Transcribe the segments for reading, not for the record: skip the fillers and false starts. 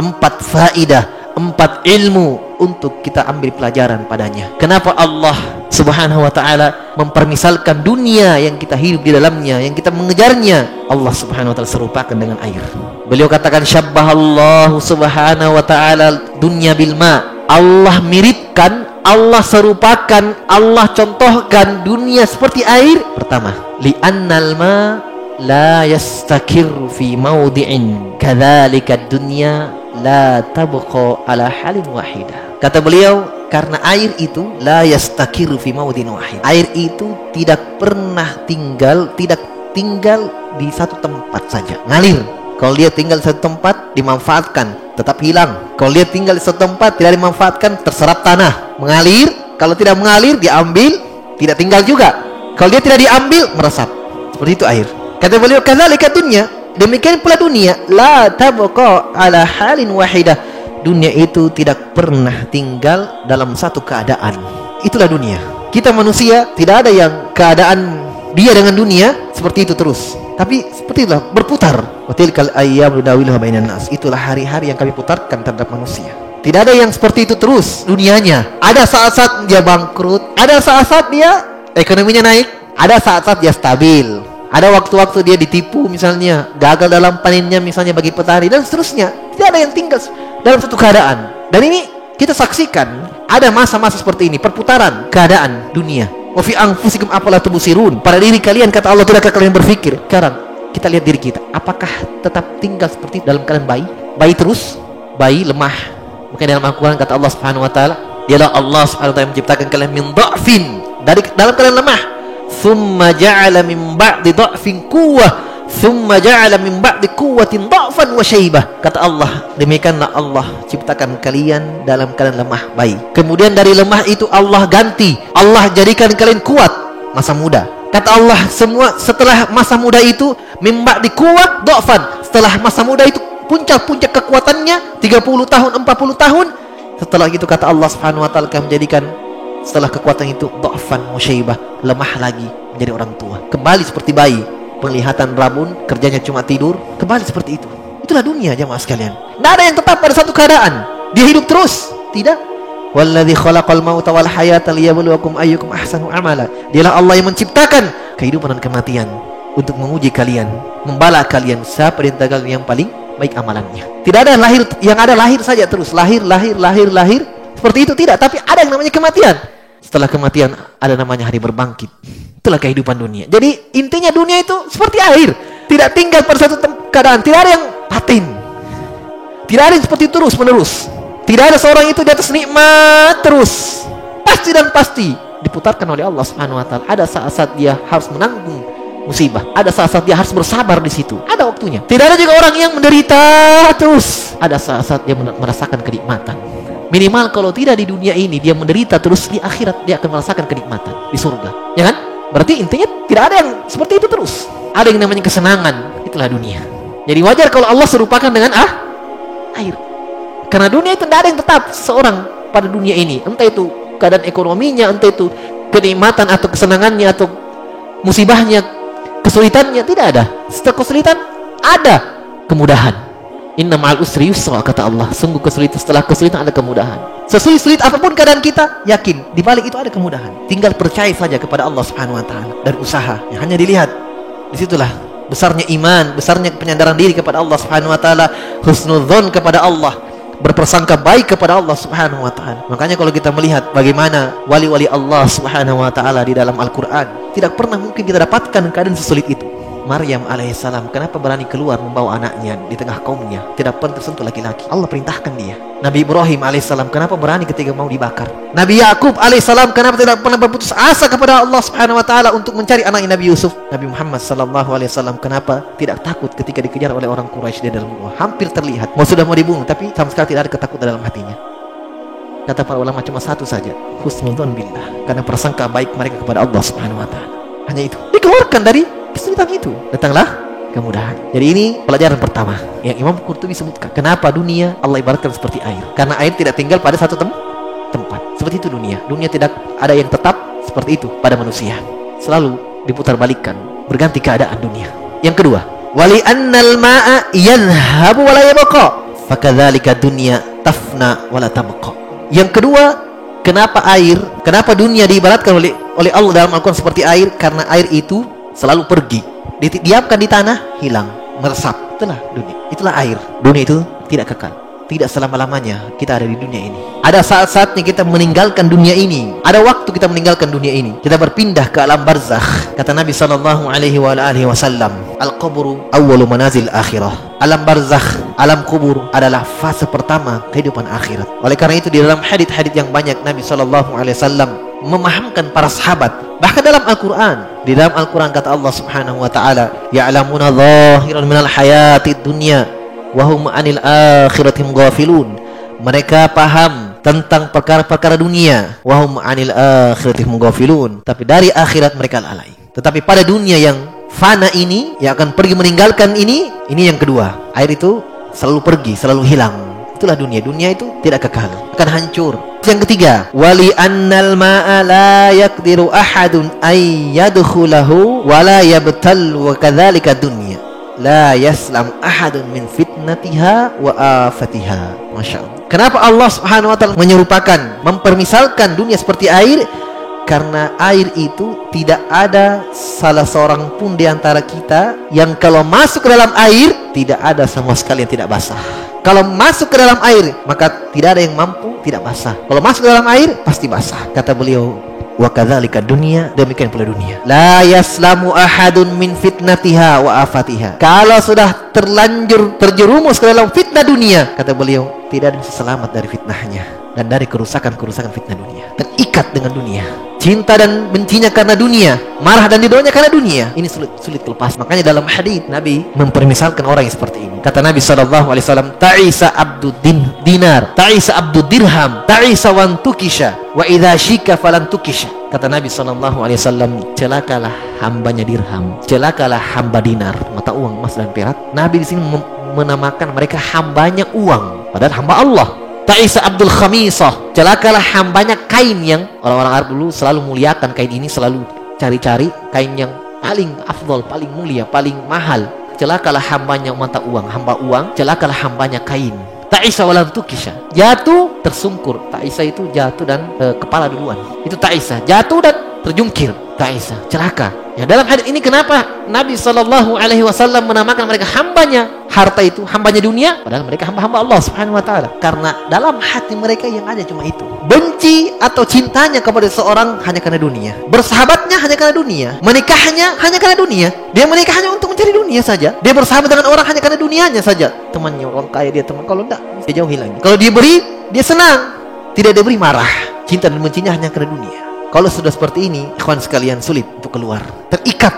4 faidah, 4 ilmu untuk kita ambil pelajaran padanya. Kenapa Allah Subhanahu wa ta'ala mempermisalkan dunia yang kita hidup di dalamnya, yang kita mengejarnya? Allah Subhanahu wa ta'ala serupakan dengan air. Beliau katakan syabbahallahu Subhanahu wa ta'ala dunya bil ma. Allah miripkan, Allah serupakan, Allah contohkan dunia seperti air. Pertama, li'annal ma la yastakir fi mawdi'in kadzalika dunya la tabqa ala halin wahidah. Kata beliau, karena air itu la yastakir fi mawdi'in wahid. Air itu tidak pernah tinggal di satu tempat saja, ngalir. Kalau dia tinggal di satu tempat, dimanfaatkan, tetap hilang. Kalau dia tinggal di satu tempat, tidak dimanfaatkan, terserap tanah, mengalir. Kalau tidak mengalir, diambil, tidak tinggal juga. Kalau dia tidak diambil, meresap. Seperti itu air. Kata beliau, kadzalika dunya, demikian pula dunia, la tabqa ala halin wahidah. Dunia itu tidak pernah tinggal dalam satu keadaan. Itulah dunia. Kita manusia, tidak ada yang keadaan dia dengan dunia seperti itu terus. Tapi seperti itulah, berputar. Wa tilkal ayyam nudawiluha bainan nas. Itulah hari-hari yang kami putarkan terhadap manusia. Tidak ada yang seperti itu terus dunianya. Ada saat-saat dia bangkrut, ada saat-saat dia ekonominya naik, ada saat-saat dia stabil. Ada waktu-waktu dia ditipu misalnya, gagal dalam panennya misalnya bagi petani dan seterusnya. Tidak ada yang tinggal dalam satu keadaan. Dan ini kita saksikan, ada masa-masa seperti ini, perputaran keadaan dunia. Wa fi anfusikum afala tubsirun. Pada diri kalian, kata Allah, tidakkah kalian berpikir? Sekarang kita lihat diri kita, apakah tetap tinggal seperti dalam keadaan bayi? Bayi terus, bayi lemah. Mungkin dalam Al-Quran kata Allah Subhanahu wa ta'ala, dialah Allah Subhanahu wa ta'ala menciptakan kalian min dha'fin, dari dalam keadaan lemah. Thumma ja'ala min ba'di dha'fin quwwah, thumma ja'ala min ba'di quwwatin dha'fan wa syaibah. Kata Allah, demikianlah Allah ciptakan kalian dalam keadaan lemah, bayi. Kemudian dari lemah itu Allah ganti, Allah jadikan kalian kuat, masa muda. Kata Allah, semua setelah masa muda itu min ba'di quwwat dha'fan. Setelah masa muda itu puncak kekuatannya 30 tahun, 40 tahun. Setelah itu kata Allah Subhanahu wa ta'ala akan menjadikan setelah kekuatan itu dha'fan wa syaibah, lemah lagi menjadi orang tua. Kembali seperti bayi, penglihatan rabun, kerjanya cuma tidur, kembali seperti itu. Itulah dunia, jemaah sekalian. Tidak ada yang tetap pada satu keadaan. Dia hidup terus, tidak. Walladzi khalaqal mauta wal hayata liyabluwakum ayyukum ahsanu amala. Dialah Allah yang menciptakan kehidupan dan kematian untuk menguji kalian, membala kalian siapa di antara kalian yang paling baik amalannya. Tidak ada lahir, yang ada lahir saja terus, lahir seperti itu, tidak. Tapi ada yang namanya kematian. Setelah kematian ada namanya hari berbangkit. Itulah kehidupan dunia. Jadi intinya dunia itu seperti air, tidak tinggal pada satu keadaan. Tidak ada yang paten, tidak ada yang seperti terus menerus. Tidak ada seorang itu di atas nikmat terus. Pasti dan pasti diputarkan oleh Allah Subhanahu wa ta'ala. Ada saat-saat dia harus menanggung musibah, ada saat-saat dia harus bersabar di situ, ada waktunya. Tidak ada juga orang yang menderita terus. Ada saat-saat dia merasakan kenikmatan. Minimal kalau tidak di dunia ini dia menderita terus, di akhirat dia akan merasakan kenikmatan di surga, ya kan? Berarti intinya tidak ada yang seperti itu terus. Ada yang namanya kesenangan, itulah dunia. Jadi wajar kalau Allah serupakan dengan air. Karena dunia itu tidak ada yang tetap seorang pada dunia ini. Entah itu keadaan ekonominya, entah itu kenikmatan atau kesenangannya atau musibahnya, kesulitannya, tidak ada. Setelah kesulitan ada kemudahan. Inna ma'al usri yusra, kata Allah. Sungguh kesulitan, setelah kesulitan ada kemudahan. Sesulit apapun keadaan kita, yakin di balik itu ada kemudahan. Tinggal percaya saja kepada Allah Subhanahu wa ta'ala dan usaha yang hanya dilihat. Disitulah besarnya iman, besarnya penyandaran diri kepada Allah Subhanahu wa ta'ala, husnudzon kepada Allah, berpersangka baik kepada Allah Subhanahu wa ta'ala. Makanya kalau kita melihat bagaimana wali-wali Allah Subhanahu wa ta'ala di dalam Al-Quran, tidak pernah mungkin kita dapatkan keadaan sesulit itu. Maryam alaihissalam kenapa berani keluar membawa anaknya di tengah kaumnya, tidak pernah tersentuh laki-laki, Allah perintahkan dia. Nabi Ibrahim alaihissalam kenapa berani ketika mau dibakar. Nabi Yakub alaihissalam kenapa tidak pernah berputus asa kepada Allah Subhanahu wa ta'ala untuk mencari anaknya Nabi Yusuf. Nabi Muhammad sallallahu alaihi wasallam kenapa tidak takut ketika dikejar oleh orang Quraisy di dalam gua, hampir terlihat sudah mau dibunuh, tapi sama sekali tidak ada ketakutan dalam hatinya. Kata para ulama cuma satu saja, husnudzon billah, karena prasangka baik mereka kepada Allah Subhanahu wa ta'ala. Hanya itu, dikeluarkan dari kesulitan itu, datanglah kemudahan. Jadi ini pelajaran pertama yang Imam Qurtubi sebutkan. Kenapa dunia Allah ibaratkan seperti air? Karena air tidak tinggal pada satu tempat. Seperti itu dunia. Dunia tidak ada yang tetap seperti itu pada manusia. Selalu diputar balikkan, berganti keadaan dunia. Yang kedua, wali annal ma'a yanhabu wa la yabqa fakadzalika dunya tafna wala tabqa. Yang kedua, kenapa dunia diibaratkan oleh Allah dalam Al-Quran seperti air? Karena air itu selalu pergi, didiamkan di tanah, hilang, meresap. Itulah dunia, itulah air. Dunia itu tidak kekal, tidak selama-lamanya kita ada di dunia ini. Ada saat-saatnya kita meninggalkan dunia ini. Ada waktu kita meninggalkan dunia ini. Kita berpindah ke alam barzakh. Kata Nabi SAW, al-qabru awwalu manazil akhirah. Alam barzakh, alam kubur adalah fase pertama kehidupan akhirat. Oleh karena itu di dalam hadits-hadits yang banyak Nabi SAW memahamkan para sahabat. Bahkan dalam Al-Quran, di dalam Al-Quran kata Allah Subhanahu wa taala, ya'lamuna zahiran minal hayatid dunya wa hum 'anil akhirati ghafilun. Mereka paham tentang perkara-perkara dunia, wa hum 'anil akhirati ghafilun, tapi dari akhirat mereka lalai. Tetapi pada dunia yang fana ini, yang akan pergi meninggalkan ini yang kedua. Air itu selalu pergi, selalu hilang. Itulah dunia. Dunia itu tidak kekal, akan hancur. Yang ketiga, wali annal ma'a la yaqdiru ahadun ay yadkhulahu wa la yabtal wa kadzalika dunya la yaslam ahadun min fitnatiha wa afatiha. Masya Allah. Kenapa Allah Subhanahu wa ta'ala mempermisalkan dunia seperti air? Karena air itu tidak ada salah seorang pun di antara kita yang kalau masuk ke dalam air tidak ada sama sekali yang tidak basah. Kalau masuk ke dalam air maka tidak ada yang mampu tidak basah. Kalau masuk ke dalam air pasti basah. Kata beliau, wa kadzalika dunya, demikian pula dunia. La yaslamu ahadun min fitnatiha wa afatiha. Kalau sudah terlanjur terjerumus ke dalam fitnah dunia, kata beliau, tidak ada yang selamat dari fitnahnya dan dari kerusakan-kerusakan fitnah dunia. Terikat dengan dunia, cinta dan bencinya karena dunia, marah dan ridhonya karena dunia. Ini sulit lepas. Makanya dalam hadis Nabi mempermisalkan orang yang seperti ini. Kata Nabi SAW, ta'isa abdud dinar, ta'isa abdud dirham, ta'isa wan tukisha, wa idha shika falan tukisha. Kata Nabi SAW, celakalah hambanya dirham, celakalah hamba dinar, mata uang emas dan perak. Nabi di sini menamakan mereka hambanya uang, padahal hamba Allah. Ta'isa abdul khamisah, celakalah hambanya kain, yang orang-orang Arab dulu selalu muliakan kain ini, selalu cari-cari kain yang paling afdol, paling mulia, paling mahal. Celakalah hambanya mata uang, hamba uang, celakalah hambanya kain. Ta'isa walam tukisha, jatuh tersungkur. Ta'isa itu jatuh dan kepala duluan, itu ta'isa, jatuh dan terjungkir. Ta'isa, celaka. Ya, dalam hadis ini kenapa Nabi SAW menamakan mereka hambanya harta itu, hambanya dunia, padahal mereka hamba-hamba Allah Subhanahu wa ta'ala. Karena dalam hati mereka yang ada cuma itu, benci atau cintanya kepada seorang hanya karena dunia, bersahabatnya hanya karena dunia, menikahnya hanya karena dunia. Dia menikah hanya untuk mencari dunia saja. Dia bersahabat dengan orang hanya karena dunianya saja. Temannya orang kaya, dia teman. Kalau enggak, dia jauhi lagi. Kalau dia beri, dia senang. Tidak dia beri, marah. Cinta dan bencinya hanya karena dunia. Kalau sudah seperti ini, ikhwan sekalian, sulit untuk keluar, terikat.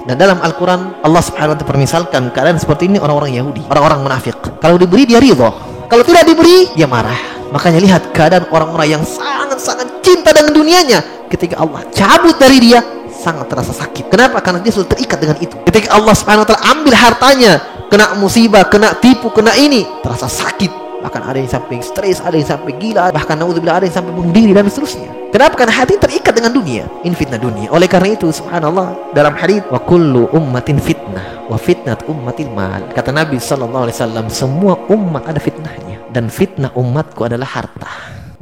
Dan dalam Al-Quran Allah Subhanahu wa ta'ala permisalkan keadaan seperti ini orang-orang Yahudi, orang-orang munafik. Kalau diberi dia ridho, kalau tidak diberi dia marah. Makanya lihat keadaan orang-orang yang sangat-sangat cinta dengan dunianya, ketika Allah cabut dari dia sangat terasa sakit. Kenapa? Karena dia sudah terikat dengan itu. Ketika Allah Subhanahu wa ta'ala ambil hartanya, kena musibah, kena tipu, kena ini, terasa sakit. Bahkan ada yang sampai stres, ada yang sampai gila, bahkan naudzubillah ada yang sampai bunuh diri dan seterusnya. Kenapa? Karena hati terikat dengan dunia. Ini fitnah dunia. Oleh karena itu, subhanallah, dalam hadis, wa kullu ummatin fitnah, wa fitnat ummatil mal. Kata Nabi SAW, semua umat ada fitnahnya, dan fitnah umatku adalah harta.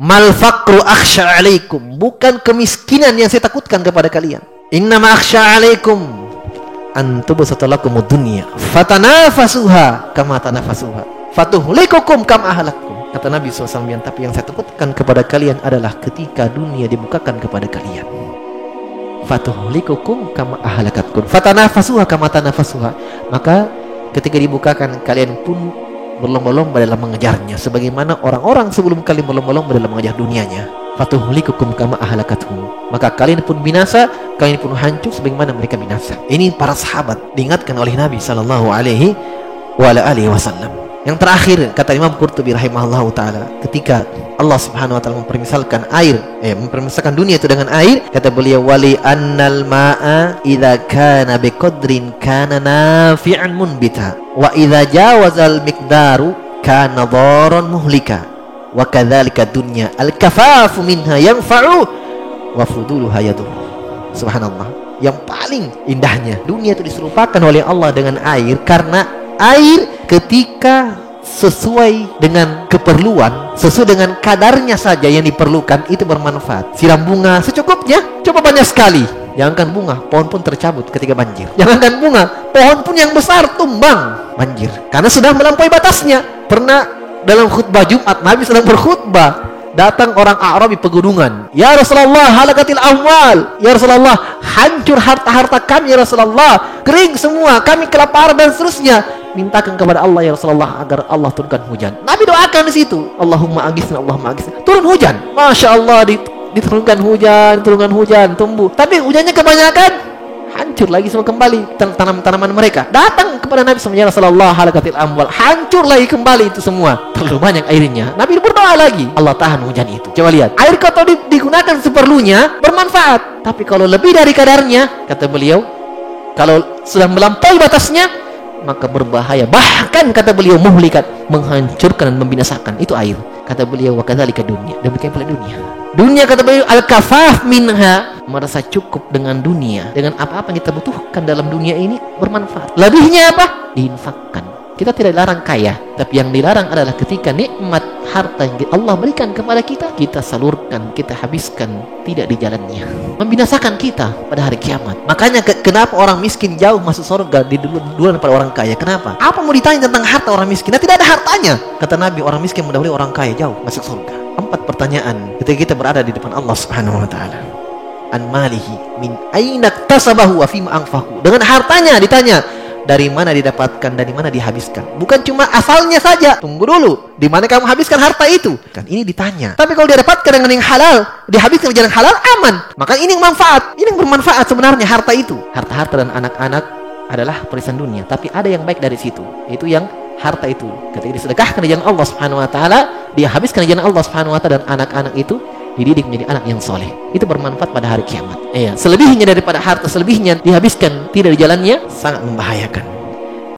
Mal faqru akhsha alaikum, bukan kemiskinan yang saya takutkan kepada kalian. Innama akhsha alaikum an tubsata lakumud dunya fatanafasuha kama tanafasuha fatuhlikukum kama ahlakum. Kata Nabi SAW, tapi yang saya takutkan kepada kalian adalah ketika dunia dibukakan kepada kalian. Fatuhlikukum kama ahlakatkum fatanafasuha kama tanafasuha. Maka ketika dibukakan, kalian pun berlomba-lomba dalam mengejarnya, sebagaimana orang-orang sebelum kalian berlomba-lomba dalam mengejar dunianya. Fatuhlikukum kama ahlakathum, maka kalian pun binasa, kalian pun hancur sebagaimana mereka binasa. Ini para sahabat diingatkan oleh Nabi SAW. Yang terakhir, kata Imam Qurtubi rahimahullahu ta'ala, ketika Allah Subhanahu wa ta'ala mempermisalkan air, mempermisalkan dunia itu dengan air, kata beliau, wali annal ma'a idza kana biqadrin kana nafi'an munbita wa idza jawazal miqdaru kana dharan muhlika wa kadzalika dunya al-kafafu minha yanfa'u wa fuduluha yadur. Subhanallah. Yang paling indahnya dunia itu diserupakan oleh Allah dengan air, karena air ketika sesuai dengan keperluan, sesuai dengan kadarnya saja yang diperlukan, itu bermanfaat. Siram bunga secukupnya, coba banyak sekali. Jangankan bunga, pohon pun tercabut ketika banjir. Jangankan bunga, pohon pun yang besar tumbang banjir, karena sudah melampaui batasnya. Pernah dalam khutbah Jumat, Nabi sedang berkhutbah, datang orang Arabi pegunungan. Ya Rasulullah, halakatil amwal. Ya Rasulullah, hancur harta-harta kami ya Rasulullah, kering semua, kami kelaparan dan seterusnya. Mintakan kepada Allah ya Rasulullah agar Allah turunkan hujan. Nabi doakan di situ, Allahumma aghithna, Allahumma aghithna. Turun hujan. Masya Allah, diturunkan hujan, tumbuh. Tapi hujannya kebanyakan, hancur lagi semua kembali tanaman mereka. Datang kepada Nabi SAW, ya Rasulullah, halakatil amwal, hancur lagi kembali itu semua. Terlalu banyak airnya. Nabi berdoa lagi, Allah tahan hujan itu. Coba lihat, air kotor digunakan seperlunya, bermanfaat. Tapi kalau lebih dari kadarnya, kata beliau, kalau sudah melampaui batasnya, maka berbahaya. Bahkan kata beliau, muhlikat, menghancurkan dan membinasakan. Itu air. Kata beliau, wa kadzalika dunya. Demikian pula dunia. Dunia, kata beliau, al-kafaf minha, merasa cukup dengan dunia, dengan apa-apa yang kita butuhkan dalam dunia ini bermanfaat. Lebihnya apa? Diinfakkan. Kita tidak dilarang kaya, tapi yang dilarang adalah ketika nikmat harta yang Allah berikan kepada kita, kita salurkan, kita habiskan tidak di jalannya, membinasakan kita pada hari kiamat. Makanya kenapa orang miskin jauh masuk surga duluan daripada orang kaya? Kenapa? Apa mau ditanya tentang harta orang miskin? Nah, tidak ada hartanya. Kata Nabi, orang miskin mendahului orang kaya jauh masuk surga. 4 pertanyaan ketika kita berada di depan Allah Subhanahu wa taala. An malihi min aina iktasabahu wa fima anfaqu. Dengan hartanya ditanya, dari mana didapatkan, dari mana dihabiskan. Bukan cuma asalnya saja. Tunggu dulu, di mana kamu habiskan harta itu? Kan ini ditanya. Tapi kalau didapatkan dengan yang halal, dihabiskan dengan halal, aman. Maka ini yang manfaat. Ini yang bermanfaat sebenarnya harta itu. Harta-harta dan anak-anak adalah perisan dunia, tapi ada yang baik dari situ. Itu yang harta itu ketika disedekahkan di jalan Allah Subhanahu wa taala, dia habiskan di jalan Allah Subhanahu wa taala, dan anak-anak itu dididik menjadi anak yang soleh. Itu bermanfaat pada hari kiamat. Selebihnya daripada harta, selebihnya dihabiskan tidak di jalannya, sangat membahayakan.